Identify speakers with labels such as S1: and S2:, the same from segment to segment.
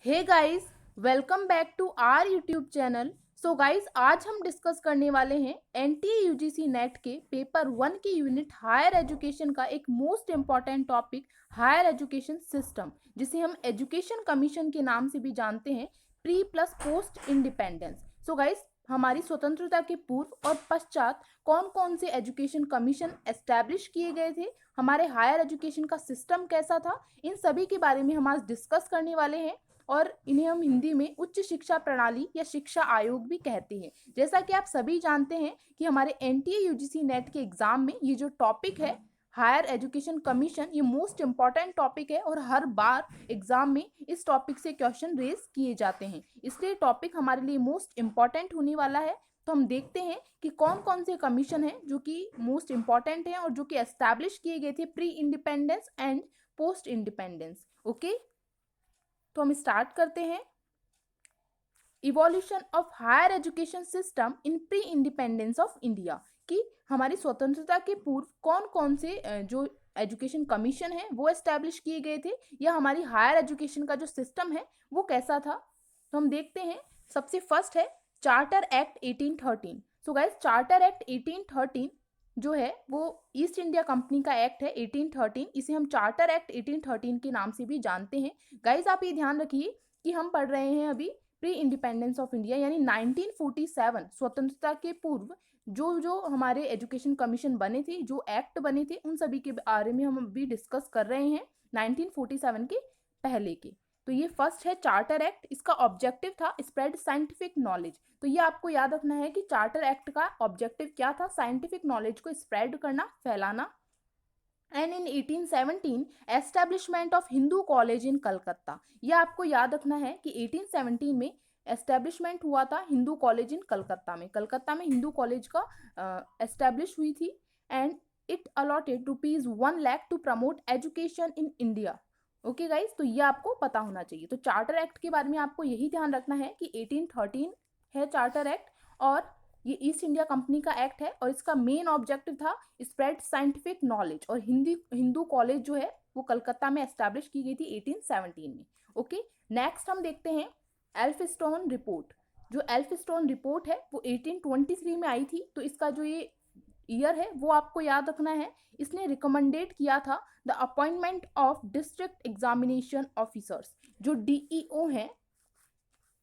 S1: Hey guys, welcome back to our YouTube channel. So guys, आज हम discuss करने वाले हैं एनटीए यूजीसी नेट के पेपर 1 की यूनिट हायर एजुकेशन का एक most important topic higher education system, जिसे हम एजुकेशन कमीशन के नाम से भी जानते हैं, pre plus post independence. So guys, हमारी स्वतंत्रता के पूर्व और पश्चात कौन कौन से एजुकेशन कमीशन एस्टैब्लिश किए गए थे, हमारे हायर एजुकेशन का सिस्टम कैसा था, इन सभी के बारे में हम आज डिस्कस करने वाले हैं। और इन्हें हम हिंदी में उच्च शिक्षा प्रणाली या शिक्षा आयोग भी कहते हैं। जैसा कि आप सभी जानते हैं कि हमारे एनटीए यूजीसी नेट के एग्जाम में ये जो टॉपिक है हायर एजुकेशन कमीशन, ये मोस्ट इंपॉर्टेंट टॉपिक है और हर बार एग्जाम में इस टॉपिक से क्वेश्चन रेज किए जाते हैं, इसलिए टॉपिक हमारे लिए मोस्ट इंपॉर्टेंट होने वाला है। तो हम देखते हैं कि कौन कौन से कमीशन हैं जो कि मोस्ट इंपॉर्टेंट हैं और जो कि एस्टैब्लिश किए गए थे pre independence and post independence. Okay, तो हम स्टार्ट करते हैं। Evolution of higher education system in pre independence of India, कि हमारी स्वतंत्रता के पूर्व कौन कौन से जो एजुकेशन कमीशन है वो एस्टैब्लिश किए गए थे, या हमारी हायर एजुकेशन का जो सिस्टम है वो कैसा था। तो हम देखते हैं, सबसे फर्स्ट है charter act 1813। So guys, charter act 1813 जो है वो ईस्ट इंडिया कंपनी का एक्ट है 1813, इसे हम चार्टर एक्ट 1813 के नाम से भी जानते हैं। गाइज, आप ये ध्यान रखिए कि हम पढ़ रहे हैं अभी प्री इंडिपेंडेंस ऑफ इंडिया, यानी 1947 स्वतंत्रता के पूर्व जो जो हमारे एजुकेशन कमीशन बने थे, जो एक्ट बने थे, उन सभी के बारे में हम अभी डिस्कस कर रहे हैं 1947 के पहले के। तो ये फर्स्ट है चार्टर एक्ट, इसका ऑब्जेक्टिव था स्प्रेड साइंटिफिक नॉलेज। तो ये आपको याद रखना है कि चार्टर एक्ट का ऑब्जेक्टिव क्या था, साइंटिफिक नॉलेज को स्प्रेड करना, फैलाना। And in 1817 establishment of Hindu college in Calcutta, ये आपको याद रखना है कि 1817 में एस्टेब्लिशमेंट हुआ था हिंदू कॉलेज इन कलकत्ता में हिंदू कॉलेज का एस्टेब्लिश हुई थी। And it allotted ₹1 lakh to promote education in India. Okay guys, तो ये आपको पता होना चाहिए। तो चार्टर एक्ट के बारे में आपको यही ध्यान रखना है कि 1813 है चार्टर एक्ट, और ये ईस्ट इंडिया कंपनी का एक्ट है, और इसका मेन ऑब्जेक्टिव था स्प्रेड साइंटिफिक नॉलेज, और हिंदू कॉलेज जो है वो कलकत्ता में एस्टैब्लिश की गई थी 1817 में। ओके, नेक्स्ट हम देखते हैं एल्फिस्टोन रिपोर्ट। जो एल्फिस्टोन रिपोर्ट है वो 1823 में आई थी। तो इसका जो ये ईयर है वो आपको याद रखना है। इसने रिकमेंडेड किया था the appointment of district examination officers, जो डीईओ हैं,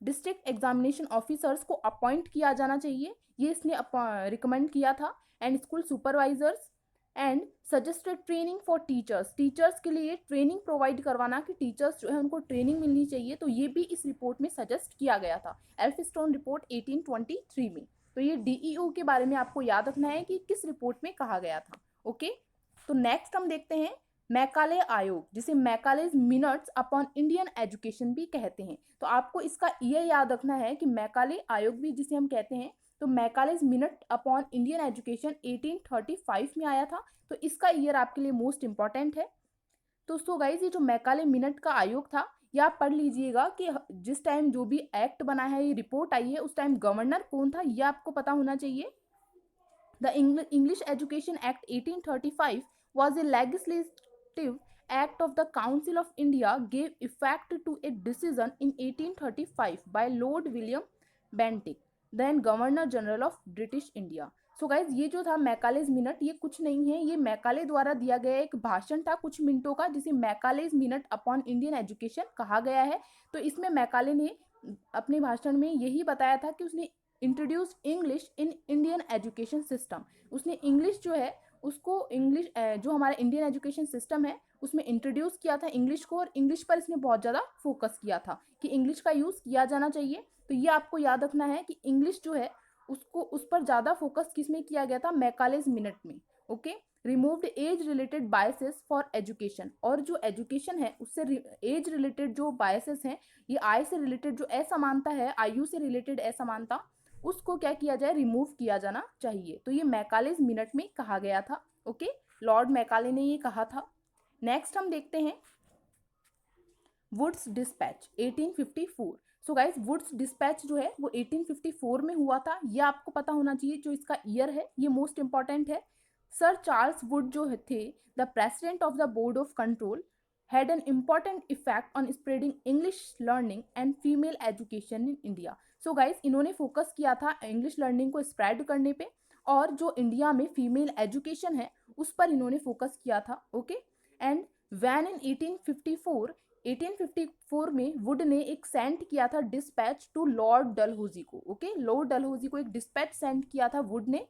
S1: डिस्ट्रिक्ट एग्जामिनेशन ऑफिसर्स को अपॉइंट किया जाना चाहिए, ये इसने रिकमेंड किया था। And school supervisors and suggested training for teachers के लिए ट्रेनिंग प्रोवाइड करवाना, कि टीचर्स जो है उनको ट्रेनिंग मिलनी चाहिए, तो ये भी इस रिपोर्ट में सजेस्ट किया गया था एल्फिस्टोन रिपोर्ट 1823 में। तो ये डीईओ के बारे में आपको याद रखना है कि किस रिपोर्ट में कहा गया था। ओके, तो नेक्स्ट हम देखते हैं मैकाले आयोग, जिसे Macaulay's minutes upon Indian education भी कहते हैं। तो आपको इसका ईयर याद रखना है कि मैकाले आयोग भी जिसे हम कहते हैं, तो Macaulay's minute upon Indian education 1835 में आया था। तो इसका ईयर आपके लिए मोस्ट इंपॉर्टेंट है। तो गाइज, ये जो मैकाले मिनट का आयोग था, ये आप पढ़ लीजिएगा कि जिस टाइम जो भी एक्ट बना है, ये रिपोर्ट आई है, उस टाइम गवर्नर कौन था, ये आपको पता होना चाहिए। The English Education Act 1835 was a legislative act of the Council of India, gave effect to a decision in 1835 by Lord William Bentinck, then Governor General of British India. So guys, ये जो था Macaulay's minute, ये कुछ नहीं है, ये Macaulay द्वारा दिया गया एक भाषण था कुछ मिनटों का, जिसे Macaulay's minute upon Indian education कहा गया है। तो इसमें मैकाले ने अपने भाषण में यही बताया था कि उसने introduce English in Indian education system, उसने इंग्लिश जो है उसको इंग्लिश जो हमारा इंडियन एजुकेशन सिस्टम है उसमें इंट्रोड्यूस किया था इंग्लिश को, और इंग्लिश पर इसने बहुत ज़्यादा फोकस किया था कि इंग्लिश का यूज़ किया जाना चाहिए। तो ये आपको याद रखना है कि इंग्लिश जो है उसको उस पर ज़्यादा फोकस किस में किया गया था, मैकालेज मिनट में। Okay, removed age related biases for education, और जो एजुकेशन है उससे एज रिलेटेड जो बायसेस हैं, ये आय से रिलेटेड जो असमानता है, आयु से रिलेटेड असमानता, उसको क्या किया जाए, रिमूव किया जाना चाहिए। तो ये मैकालेज मिनट में कहा गया था। ओके, लॉर्ड मैकाले ने ये कहा था। नेक्स्ट हम देखते हैं Wood's dispatch 1854। So guys, Wood's dispatch जो है वो 1854 में हुआ था, ये आपको पता होना चाहिए। जो इसका ईयर है ये मोस्ट इंपॉर्टेंट है। सर चार्ल्स वुड जो थे the president of the board of control, had an important effect on spreading English learning and female education in India. So guys, इन्होंने फोकस किया था इंग्लिश लर्निंग को spread करने पे, और जो इंडिया में फीमेल एजुकेशन है उस पर इन्होंने फोकस किया था. ओके. एंड वैन इन 1854 में वुड ने एक सेंड किया था डिस्पैच टू लॉर्ड डलहौजी को. ओके. लॉर्ड डलहौजी को एक डिस्पैच सेंड किया था वुड ने,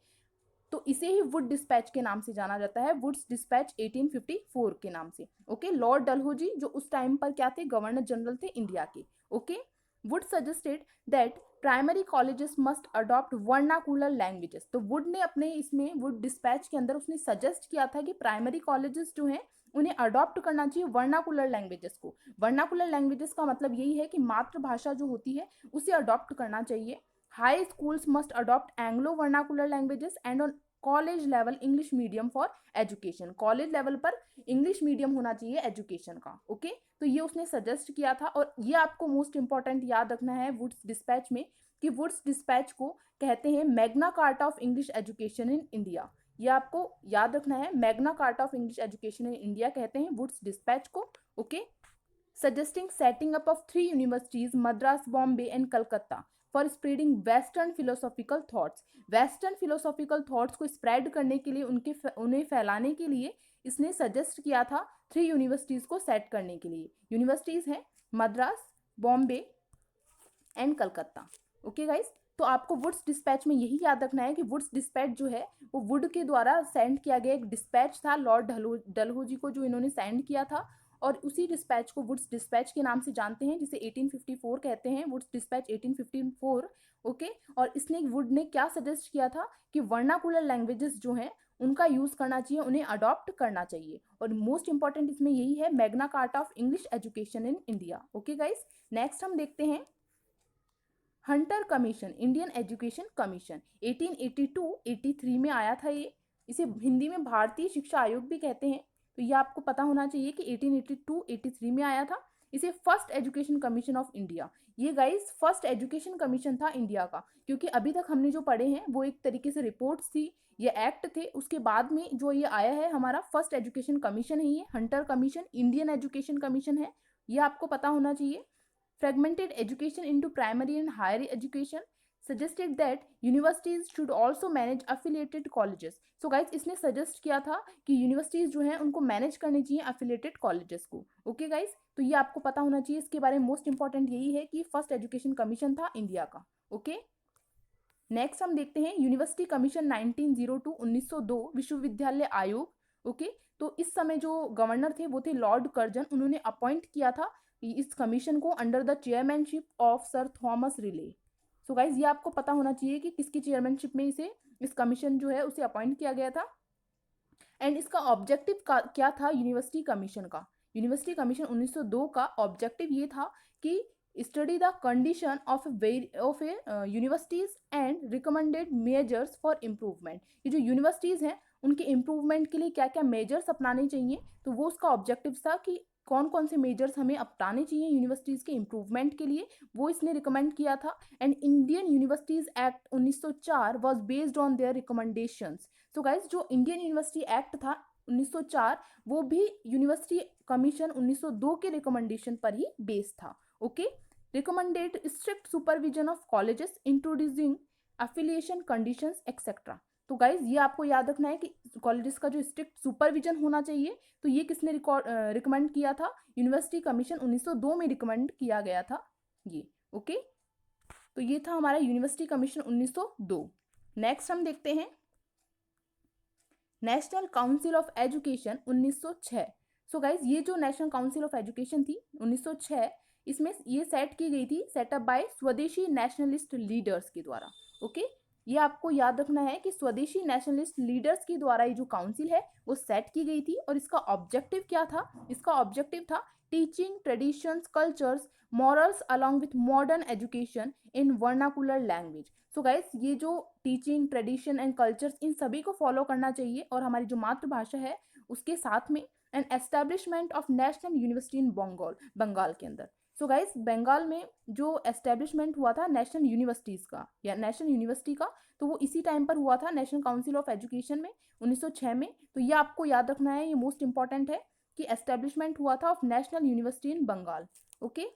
S1: तो इसे ही वुड डिस्पैच के नाम से जाना जाता है, वुड्स डिस्पैच 1854 के नाम से. ओके. लॉर्ड डलहौजी जो उस टाइम पर क्या थे, गवर्नर जनरल थे इंडिया के. Okay. Would suggested that primary colleges must adopt vernacular languages. तो वुड ने अपने इसमें वुड डिस्पैच के अंदर उसने सजेस्ट किया था कि प्राइमरी कॉलेजेस जो हैं उन्हें अडॉप्ट करना चाहिए वर्नाकुलर लैंग्वेजेस को. वर्नाकुलर लैंग्वेजेस का मतलब यही है कि मातृभाषा जो होती है उसे अडॉप्ट करना चाहिए. High schools must adopt Anglo vernacular languages and on college level English medium for education. College level पर इंग्लिश मीडियम होना चाहिए एजुकेशन का. ओके. तो ये उसने सजेस्ट किया था, और ये आपको मोस्ट इंपॉर्टेंट याद रखना है वुड्स डिस्पैच में, कि वुड्स डिस्पैच को कहते हैं Magna carta of English education in India. ये आपको याद रखना है, Magna carta of English education in India कहते हैं वुड्स डिस्पैच को. Okay. suggesting setting up of 3 universities, Madras, Bombay and Calcutta, for spreading western philosophical thoughts. western philosophical thoughts को spread करने के लिए, उन्हें फैलाने के लिए इसने सजेस्ट किया था 3 यूनिवर्सिटीज़ को सेट करने के लिए. यूनिवर्सिटीज़ हैं Madras, Bombay and Calcutta. Okay guys. तो आपको वुड्स डिस्पैच में यही याद रखना है कि वुड्स डिस्पैच जो है वो वुड के द्वारा सेंड किया गया एक डिस्पैच था लॉर्ड डलहौजी को, जो इन्होंने सेंड किया था, और उसी डिस्पैच को वुड्स डिस्पैच के नाम से जानते हैं, जिसे 1854 कहते हैं, वुड्स डिस्पैच 1854. ओके. और इसने वुड ने क्या सजेस्ट किया था कि वर्नाकुलर लैंग्वेजेस जो हैं उनका यूज़ करना चाहिए, उन्हें अडॉप्ट करना चाहिए. और मोस्ट इंपॉर्टेंट इसमें यही है Magna carta of English education in India. Okay guys. Next हम देखते हैं Hunter commission, Indian education commission. 1882-83 में आया था ये. इसे हिंदी में भारतीय शिक्षा आयोग भी कहते हैं. तो ये आपको पता होना चाहिए कि 1882-83 में आया था. इसे first education commission of India. ये गाइस फर्स्ट एजुकेशन कमीशन था इंडिया का, क्योंकि अभी तक हमने जो पढ़े हैं वो एक तरीके से रिपोर्ट्स थी, ये एक्ट थे. उसके बाद में जो ये आया है हमारा फर्स्ट एजुकेशन कमीशन है, ये Hunter commission Indian education commission है. ये आपको पता होना चाहिए. Fragmented education into primary and higher education, suggested that universities should also manage affiliated colleges. So guys, इसने सजेस्ट किया था कि यूनिवर्सिटीज़ जो हैं उनको मैनेज करनी चाहिए affiliated colleges को. Okay guys. तो ये आपको पता होना चाहिए. इसके बारे में मोस्ट इंपॉर्टेंट यही है कि फर्स्ट एजुकेशन कमीशन था इंडिया का. ओके. नेक्स्ट हम देखते हैं यूनिवर्सिटी कमीशन 1902 1902 विश्वविद्यालय आयोग. ओके. तो इस समय जो गवर्नर थे वो थे लॉर्ड कर्जन. उन्होंने अपॉइंट किया था इस कमीशन को under the chairmanship of sir Thomas relay. So guys, ये आपको पता होना चाहिए कि किसकी चेयरमैनशिप में इस कमीशन जो है उसे अपॉइंट किया गया था. एंड इसका ऑब्जेक्टिव क्या था यूनिवर्सिटी कमीशन का. यूनिवर्सिटी कमीशन 1902 का ऑब्जेक्टिव ये था कि study the condition of A universities and recommended measures for improvement. ये जो यूनिवर्सिटीज़ हैं उनके इम्प्रूवमेंट के लिए क्या क्या मेजर्स अपनाने चाहिए, तो वो उसका ऑब्जेक्टिव था कि कौन कौन से मेजर्स हमें अपनाने चाहिए यूनिवर्सिटीज़ के इम्प्रूवमेंट के लिए, वो इसने रिकमेंड किया था. And Indian universities act 1904 was based on their recommendations. So guys, जो इंडियन यूनिवर्सिटी एक्ट था 1904 वो भी यूनिवर्सिटी कमीशन 1902 के रिकमेंडेशन पर ही बेस्ड था. Okay. Recommended strict supervision of colleges introducing affiliation conditions etcetera. तो गाइज, ये आपको याद रखना है कि कॉलेजेस का जो स्ट्रिक्ट सुपरविजन होना चाहिए, तो ये किसने रिकमेंड किया था, यूनिवर्सिटी कमीशन 1902 में रिकमेंड किया गया था ये. ओके. तो ये था हमारा यूनिवर्सिटी कमीशन 1902. नेक्स्ट हम देखते हैं national council of education 1906. So guys, ये जो नेशनल काउंसिल ऑफ एजुकेशन थी 1906, इसमें ये सेट की गई थी, सेटअप बाय स्वदेशी नेशनलिस्ट लीडर्स के द्वारा. ओके. ये आपको याद रखना है कि स्वदेशी नेशनलिस्ट लीडर्स के द्वारा ये जो काउंसिल है वो सेट की गई थी. और इसका ऑब्जेक्टिव क्या था, इसका ऑब्जेक्टिव था teaching traditions cultures morals along with modern education in vernacular language. So guys, ये जो टीचिंग ट्रेडिशन एंड कल्चर्स इन सभी को फॉलो करना चाहिए, और हमारी जो मातृभाषा है उसके साथ में and establishment of national university in Bengal के अंदर. सो गाइस, बंगाल में जो एस्टेब्लिशमेंट हुआ था नेशनल यूनिवर्सिटीज़ का या नेशनल यूनिवर्सिटी का, तो वो इसी टाइम पर हुआ था नेशनल काउंसिल ऑफ एजुकेशन में 1906 में. तो ये आपको याद रखना है, ये मोस्ट इंपॉर्टेंट है कि एस्टेब्लिशमेंट हुआ था of national university in Bengal. Okay,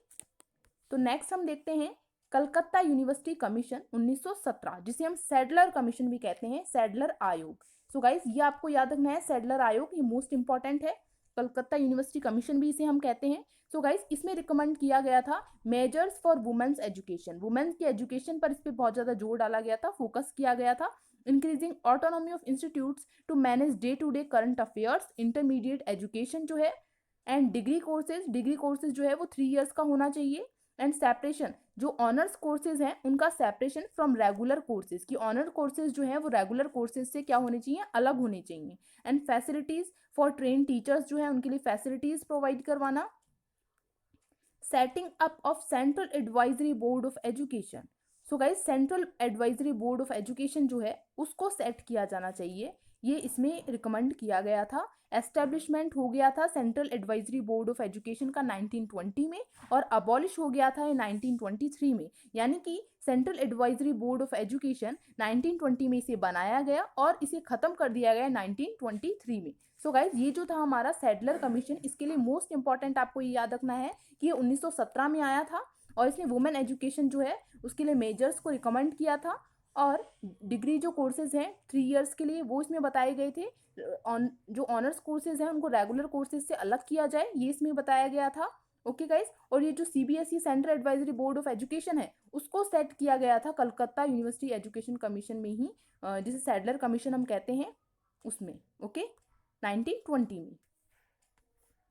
S1: तो नेक्स्ट हम देखते हैं कलकत्ता यूनिवर्सिटी कमीशन 1917, जिसे हम सैडलर कमीशन भी कहते हैं, सैडलर आयोग। सो गाइस ये आपको याद रखना है, सैडलर आयोग ये मोस्ट इंपॉर्टेंट है। कलकत्ता यूनिवर्सिटी कमीशन भी इसे हम कहते हैं। सो गाइस इसमें रिकमेंड किया गया था measures for women's education, women's की एजुकेशन पर इस पर बहुत ज्यादा जोर डाला गया था, फोकस किया गया था। Increasing autonomy of institutes to manage day to day current affairs, intermediate education जो है एंड डिग्री कोर्सेज जो है वो 3 ईयर्स का होना चाहिए। एंड सेपरेशन, जो ऑनर्स कोर्सेज हैं उनका सेपरेशन फ्रॉम रेगुलर कोर्सेज, की ऑनर कोर्सेज जो हैं वो रेगुलर कोर्सेज से क्या होने चाहिए, अलग होने चाहिए। And facilities for train teachers जो है उनके लिए फैसिलिटीज प्रोवाइड करवाना। Setting up of central advisory board of education. So guys central advisory board of education जो है उसको सेट किया जाना चाहिए, ये इसमें रिकमेंड किया गया था। एस्टेब्लिशमेंट हो गया था central advisory board of education का 1920 में और अबॉलिश हो गया था 1923 में, यानी कि central advisory board of education 1920 में इसे बनाया गया और इसे खत्म कर दिया गया 1923 में। सो गाइज ये जो था हमारा सैडलर कमीशन, इसके लिए मोस्ट इंपॉर्टेंट आपको ये याद रखना है कि ये 1917 में आया था और इसने वुमेन एजुकेशन जो है उसके लिए मेजर्स को रिकमेंड किया था और डिग्री जो कोर्सेज हैं 3 ईयर्स के लिए वो इसमें बताए गए थे। जो ऑनर्स कोर्सेज हैं उनको रेगुलर कोर्सेज से अलग किया जाए, ये इसमें बताया गया था। ओके गाइज, और ये जो CBSE central advisory board of education है उसको सेट किया गया था कलकत्ता यूनिवर्सिटी एजुकेशन कमीशन में ही, जिसे सैडलर कमीशन हम कहते हैं उसमें। ओके, 1920 में।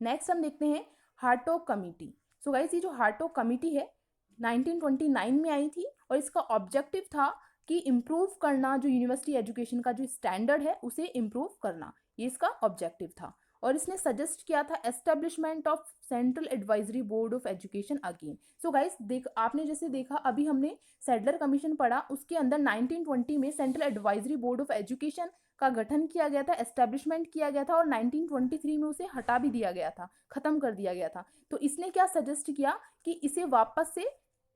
S1: नेक्स्ट हम देखते हैं हार्टोग कमिटी। सो गाइस ये जो हार्टोग कमिटी है 1929 में आई थी और इसका ऑब्जेक्टिव था कि इम्प्रूव करना, जो यूनिवर्सिटी एजुकेशन का जो स्टैंडर्ड है उसे इम्प्रूव करना, ये इसका ऑब्जेक्टिव था। और इसने सजेस्ट किया था establishment of central advisory board of education again. So guys आपने जैसे देखा अभी हमने सैडलर कमीशन पढ़ा, उसके अंदर 1920 में central advisory board of education का गठन किया गया था, एस्टेब्लिशमेंट किया गया था और 1923 में उसे हटा भी दिया गया था, खत्म कर दिया गया था। तो इसने क्या सजेस्ट किया कि इसे वापस से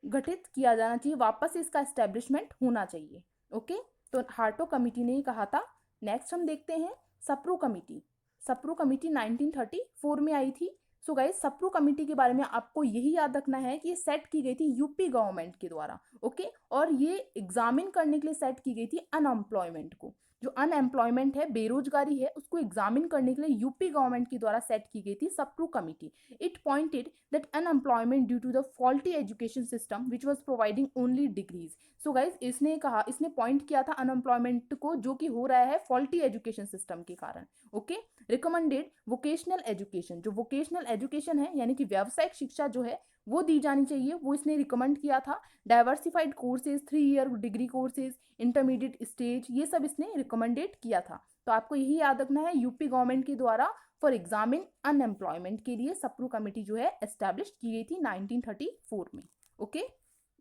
S1: गठित किया जाना चाहिए, वापस से इसका एस्टेब्लिशमेंट होना चाहिए। ओके, तो हार्टोग कमिटी ने ही कहा था। नेक्स्ट हम देखते हैं सप्रू कमिटी। सप्रू कमिटी 1934 में आई थी। सो गाइस सप्रू कमिटी के बारे में आपको यही याद रखना है कि ये सेट की गई थी यूपी गवर्नमेंट के द्वारा। ओके, और ये एग्जामिन करने के लिए सेट की गई थी अनएम्प्लॉयमेंट को, जो अनएम्प्लॉयमेंट है, बेरोजगारी है, उसको एग्जामिन करने के लिए यूपी गवर्नमेंट के द्वारा सेट की गई थी Sapru committee. It pointed that unemployment due to the faulty education system which was providing only degrees. So guys इसने कहा, इसने पॉइंट किया था अनएम्प्लॉयमेंट को जो कि हो रहा है फॉल्टी एजुकेशन सिस्टम के कारण। ओके, रिकमेंडेड वोकेशनल एजुकेशन, जो वोकेशनल एजुकेशन है यानी कि व्यावसायिक शिक्षा जो है वो दी जानी चाहिए, वो इसने रिकमेंड किया था। Diversified courses, 3 year degree courses, intermediate stage, ये सब इसने रिकमेंडेड किया था। तो आपको यही याद रखना है, यूपी गवर्नमेंट के द्वारा फॉर एग्जामिन अनएम्प्लॉयमेंट के लिए सप्रू कमेटी जो है एस्टैब्लिश की गई थी 1934 में। ओके,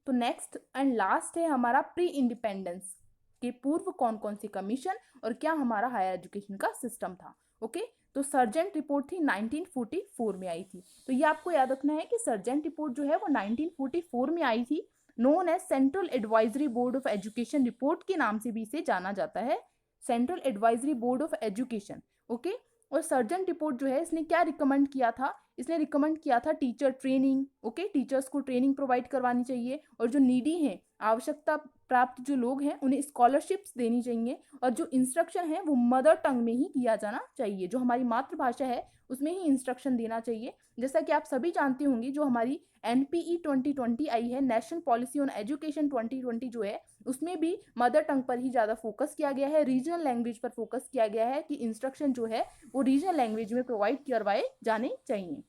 S1: तो नेक्स्ट एंड लास्ट है हमारा प्री इंडिपेंडेंस के पूर्व कौन कौन सी कमीशन और क्या हमारा हायर एजुकेशन का सिस्टम था। ओके, तो सर्जेंट रिपोर्ट थी 1944 में आई थी। तो ये आपको याद रखना है कि सर्जेंट रिपोर्ट जो है वो 1944 में आई थी, known as central advisory board of education report के नाम से भी इसे जाना जाता है, central advisory board of education. Okay, और सर्जेंट रिपोर्ट जो है इसने क्या रिकमेंड किया था, इसने रिकमेंड किया था टीचर ट्रेनिंग। ओके, टीचर्स को ट्रेनिंग प्रोवाइड करवानी चाहिए और जो नीडी हैं, आवश्यकता प्राप्त जो लोग हैं उन्हें स्कॉलरशिप्स देनी चाहिए और जो इंस्ट्रक्शन है वो मदर टंग में ही किया जाना चाहिए, जो हमारी मातृभाषा है उसमें ही इंस्ट्रक्शन देना चाहिए। जैसा कि आप सभी जानते होंगे जो हमारी NPE 2020 आई है, नेशनल पॉलिसी ऑन एजुकेशन 2020 जो है, उसमें भी मदर टंग पर ही ज़्यादा फोकस किया गया है, रीजनल लैंग्वेज पर फोकस किया गया है कि इंस्ट्रक्शन जो है वो रीजनल लैंग्वेज में प्रोवाइड करवाए जाने चाहिए।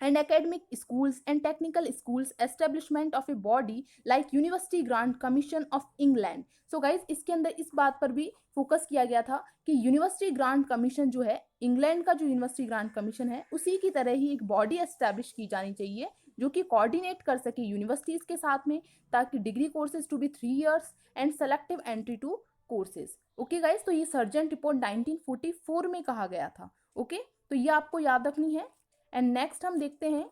S1: And academic schools and technical schools establishment of a body like University Grant Commission of England। So guys इसके अंदर इस बात पर भी फोकस किया गया था कि यूनिवर्सिटी ग्रांट कमीशन जो है, इंग्लैंड का जो यूनिवर्सिटी ग्रांट कमीशन है उसी की तरह ही एक बॉडी एस्टैब्लिश की जानी चाहिए जो कि कोऑर्डिनेट कर सके यूनिवर्सिटीज के साथ में, ताकि degree courses to be 3 years and selective entry to courses. Okay guys, तो ये सर्जेंट रिपोर्ट 1944 में कहा गया था। ओके, तो ये आपको याद रखनी है। एंड नेक्स्ट हम देखते हैं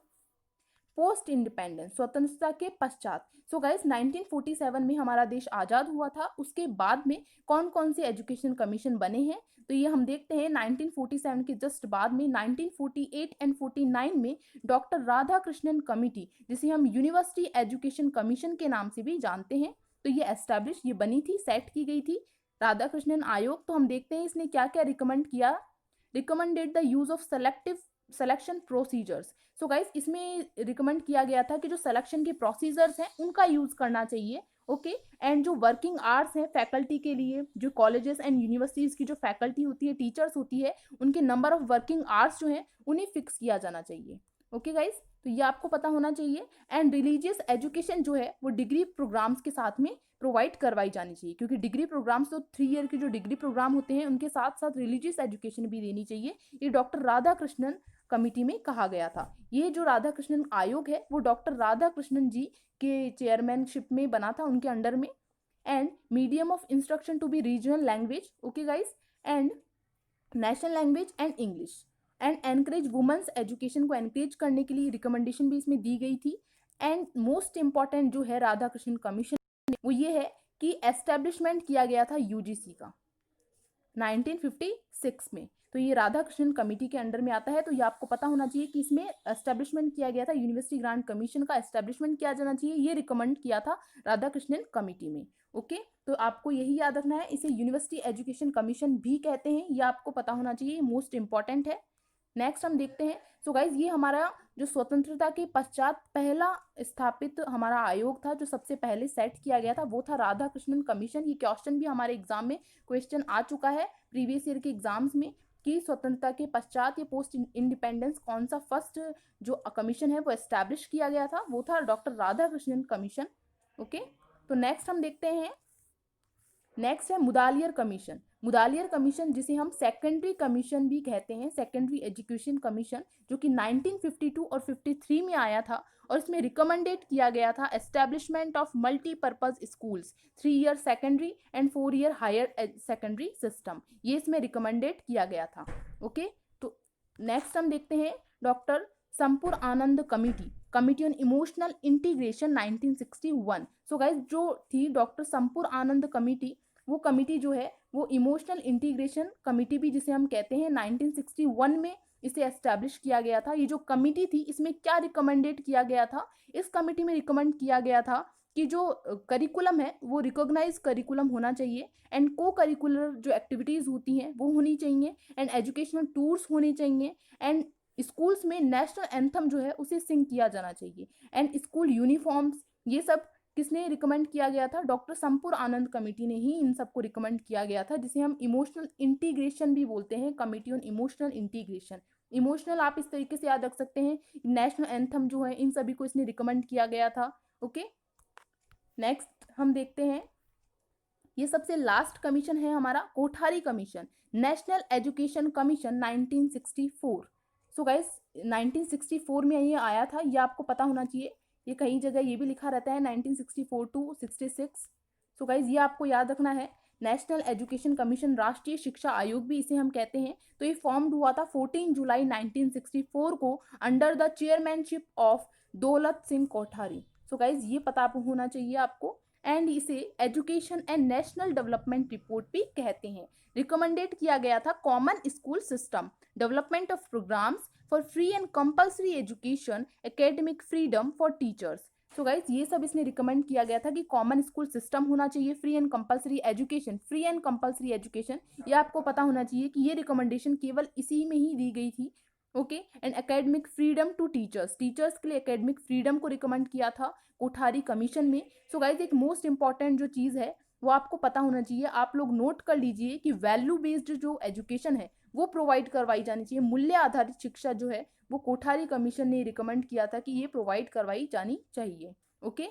S1: पोस्ट इंडिपेंडेंस, स्वतंत्रता के पश्चात। सो गाइस 1947 में हमारा देश आजाद हुआ था, उसके बाद में कौन कौन से एजुकेशन कमीशन बने हैं, तो ये हम देखते हैं 1947 के जस्ट बाद में 1948 एंड 49 में डॉक्टर राधाकृष्णन कमिटी, जिसे हम यूनिवर्सिटी एजुकेशन कमीशन के नाम से भी जानते हैं, तो ये एस्टैब्लिश, ये बनी थी, सेट की गई थी राधाकृष्णन आयोग। तो हम देखते हैं इसने क्या क्या रिकमेंड किया। Recommended the use of selection procedures. So guys इसमें रिकमेंड किया गया था कि जो सिलेक्शन के प्रोसीजर्स हैं उनका यूज करना चाहिए, ओके। एंड जो वर्किंग आवर्स हैं फैकल्टी के लिए, जो कॉलेजेस एंड यूनिवर्सिटीज की जो फैकल्टी होती है, टीचर्स होती है, उनके नंबर ऑफ वर्किंग आवर्स जो हैं उन्हें फिक्स किया जाना चाहिए, ओके गाइस, तो ये आपको पता होना चाहिए। एंड रिलीजियस एजुकेशन जो है वो डिग्री प्रोग्राम्स के साथ में प्रोवाइड करवाई जानी चाहिए, क्योंकि डिग्री प्रोग्राम्स तो 3 ईयर के जो डिग्री प्रोग्राम होते हैं उनके साथ साथ रिलीजियस एजुकेशन भी देनी चाहिए। ये डॉक्टर राधाकृष्णन कमिटी में कहा गया था। ये जो राधाकृष्णन आयोग है वो डॉक्टर राधाकृष्णन जी के चेयरमैनशिप में बना था, उनके अंडर में। And medium of instruction to be regional language, okay guys, and national language and English. And encourage women's education को एनकरेज करने के लिए रिकमेंडेशन भी इसमें दी गई थी। एंड मोस्ट इंपॉर्टेंट जो है राधाकृष्णन कमीशन वो ये है कि एस्टेब्लिशमेंट किया गया था यूजीसी का 1956 में, तो ये राधाकृष्णन कमेटी के अंडर में आता है। तो ये आपको पता होना चाहिए कि इसमें एस्टेब्लिशमेंट किया गया था, यूनिवर्सिटी ग्रांट कमीशन का एस्टेब्लिशमेंट किया जाना चाहिए, ये रिकमेंड किया था राधाकृष्णन कमेटी में, ओके। तो आपको यही याद रखना है, इसे यूनिवर्सिटी एजुकेशन कमीशन भी कहते हैं, ये आपको पता होना चाहिए, मोस्ट इंपॉर्टेंट है। नेक्स्ट हम देखते हैं। सो गाइज ये हमारा जो स्वतंत्रता के पश्चात पहला स्थापित हमारा आयोग था, जो सबसे पहले सेट किया गया था, वो था राधाकृष्णन कमीशन। ये क्वेश्चन भी हमारे एग्जाम में क्वेश्चन आ चुका है प्रीवियस ईयर के एग्जाम्स में कि स्वतंत्रता के पश्चात ये पोस्ट इंडिपेंडेंस कौन सा फर्स्ट जो कमीशन है वो एस्टैब्लिश किया गया था, वो था डॉक्टर राधाकृष्णन कमीशन, ओके। तो नेक्स्ट हम देखते हैं, नेक्स्ट है मुदालियर कमीशन। मुदालियर कमीशन जिसे हम सेकेंडरी कमीशन भी कहते हैं, सेकेंडरी एजुकेशन कमीशन, जो कि 1952 और 53 में आया था, और इसमें रिकमेंडेड किया गया था establishment of multipurpose schools, 3 year secondary and 4 year higher secondary system, ये इसमें रिकमेंडेड किया गया था, ओके। तो नेक्स्ट हम देखते हैं doctor Sampurnanand committee, committee on emotional integration 1961। So guys जो थी डॉक्टर संपूर आनंद कमिटी, वो कमिटी जो है वो इमोशनल इंटीग्रेशन कमिटी भी जिसे हम कहते हैं 1961 में इसे एस्टैब्लिश किया गया था। ये जो कमिटी थी इसमें क्या रिकमेंडेड किया गया था, इस कमिटी में रिकमेंड किया गया था कि जो करिकुलम है वो रिकॉग्नाइज करिकुलम होना चाहिए, एंड को करिकुलर जो एक्टिविटीज़ होती हैं वो होनी चाहिए, एंड एजुकेशनल टूर्स होने चाहिए, एंड स्कूल्स में नेशनल एंथम जो है उसे सिंग किया जाना चाहिए, एंड स्कूल यूनिफॉर्म्स, ये सब किसने रिकमेंड किया गया था, डॉक्टर संपूर आनंद कमेटी ने ही इन सबको रिकमेंड किया गया था, जिसे हम इमोशनल इंटीग्रेशन भी बोलते हैं, committee on emotional integration. Emotional आप इस तरीके से याद रख सकते हैं, नेशनल एंथम जो है इन सभी को इसने रिकमेंड किया गया था, ओके। नेक्स्ट हम देखते हैं, ये सबसे लास्ट कमीशन है हमारा Kothari commission, national education commission 1964। So guys 1964 में ये आया था, ये आपको पता होना चाहिए, ये कई जगह ये भी लिखा रहता है 1964 टू 66। सो गाइज ये आपको याद रखना है, नेशनल एजुकेशन कमीशन, राष्ट्रीय शिक्षा आयोग भी इसे हम कहते हैं। तो ये फॉर्म्ड हुआ था 14 जुलाई 1964 को under the chairmanship of Daulat Singh Kothari. So guys ये पता होना चाहिए आपको, एंड इसे education and national development report भी कहते हैं। रिकमेंडेड किया गया था common school system, development of programs for free and compulsory education, academic freedom for teachers. So guys ये सब इसने रिकमेंड किया गया था कि कॉमन स्कूल सिस्टम होना चाहिए, free and compulsory education, free and compulsory education, ये आपको पता होना चाहिए कि ये रिकमेंडेशन केवल इसी में ही दी गई थी, okay. And academic freedom to teachers, teachers के लिए एकेडमिक फ्रीडम को रिकमेंड किया था कोठारी कमीशन में। सो गाइज एक मोस्ट इंपॉर्टेंट जो चीज़ है वो आपको पता होना चाहिए, आप लोग नोट कर लीजिए कि वैल्यू बेस्ड जो एजुकेशन है वो प्रोवाइड करवाई जानी चाहिए, मूल्य आधारित शिक्षा जो है वो कोठारी कमीशन ने रिकमेंड किया था कि ये प्रोवाइड करवाई जानी चाहिए, ओके।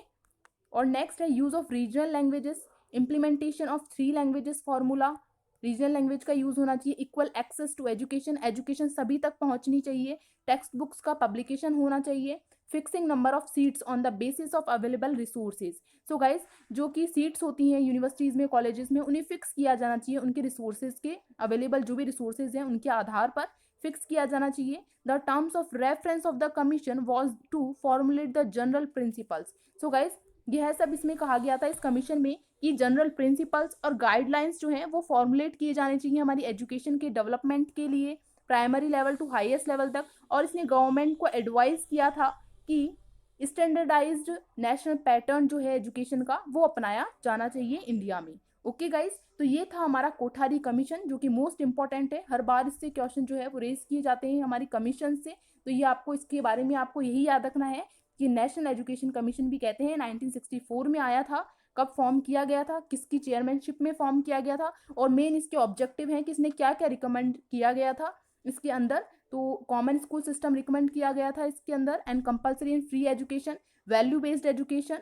S1: और नेक्स्ट है use of regional languages, implementation of 3 languages formula, regional language का यूज होना चाहिए, equal access to education, education सभी तक पहुंचनी चाहिए, टेक्स्ट बुक्स का पब्लिकेशन होना चाहिए, fixing number of seats on the basis of available resources. So guys जो कि सीट्स होती हैं यूनिवर्सिटीज़ में, कॉलेजेस में, उन्हें फिक्स किया जाना चाहिए उनके रिसोर्सेज के, अवेलेबल जो भी रिसोर्सेज हैं उनके आधार पर फिक्स किया जाना चाहिए। The terms of reference of the commission was to formulate the general principles. So guys यह सब इसमें कहा गया था इस कमीशन में कि जनरल प्रिंसिपल्स और गाइडलाइंस जो हैं वो फॉर्मुलेट किए जाने चाहिए हमारी एजुकेशन के डेवलपमेंट के लिए, primary level to highest level तक। और इसने गवर्नमेंट को एडवाइस किया था कि स्टैंडर्डाइज्ड नेशनल पैटर्न जो है एजुकेशन का वो अपनाया जाना चाहिए इंडिया में। ओके गाइस, तो ये था हमारा कोठारी कमीशन जो कि मोस्ट इंपॉर्टेंट है। हर बार इससे क्वेश्चन जो है वो रेज किए जाते हैं हमारी कमीशन से। तो ये आपको इसके बारे में आपको यही याद रखना है कि नेशनल एजुकेशन कमीशन भी कहते हैं 1964 में आया था। कब फॉर्म किया गया था, किसकी चेयरमैनशिप में फॉर्म किया गया था, और मेन इसके ऑब्जेक्टिव हैं कि इसने क्या क्या रिकमेंड किया गया था इसके अंदर। तो कॉमन स्कूल सिस्टम रिकमेंड किया गया था इसके अंदर, and compulsory and free education, value based education,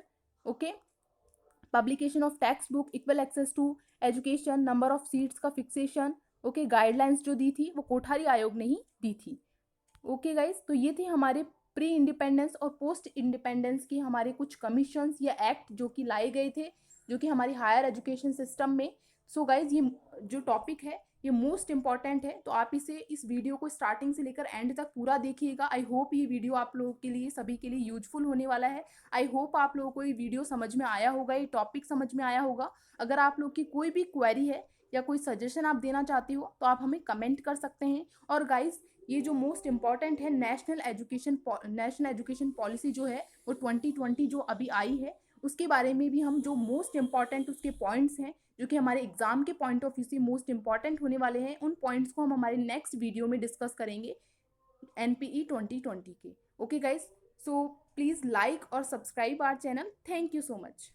S1: okay, publication of text book, equal access to education, number of seats का फिक्सेशन, ओके, गाइडलाइंस जो दी थी वो कोठारी आयोग ने ही दी थी। ओके गाइस, तो ये थे हमारे प्री इंडिपेंडेंस और पोस्ट इंडिपेंडेंस की हमारे कुछ कमीशंस या एक्ट जो कि लाए गए थे जो कि हमारी हायर एजुकेशन सिस्टम में। सो गाइस ये जो टॉपिक है ये मोस्ट इंपॉर्टेंट है, तो आप इस वीडियो को स्टार्टिंग से लेकर एंड तक पूरा देखिएगा। आई होप ये वीडियो आप लोगों के लिए सभी के लिए यूजफुल होने वाला है। आई होप आप लोगों को ये वीडियो समझ में आया होगा, ये टॉपिक समझ में आया होगा। अगर आप लोग की कोई भी क्वेरी है या कोई सजेशन आप देना चाहते हो तो आप हमें कमेंट कर सकते हैं। और गाइस ये जो मोस्ट इम्पॉर्टेंट है नेशनल एजुकेशन पॉलिसी जो है वो 2020 जो अभी आई है उसके बारे में भी हम जो मोस्ट इम्पॉर्टेंट उसके पॉइंट्स हैं जो कि हमारे एग्जाम के पॉइंट ऑफ व्यू से मोस्ट इंपॉर्टेंट होने वाले हैं, उन पॉइंट्स को हम हमारे नेक्स्ट वीडियो में डिस्कस करेंगे NPE 2020 के। Okay guys, so please like और subscribe our channel. Thank you so much.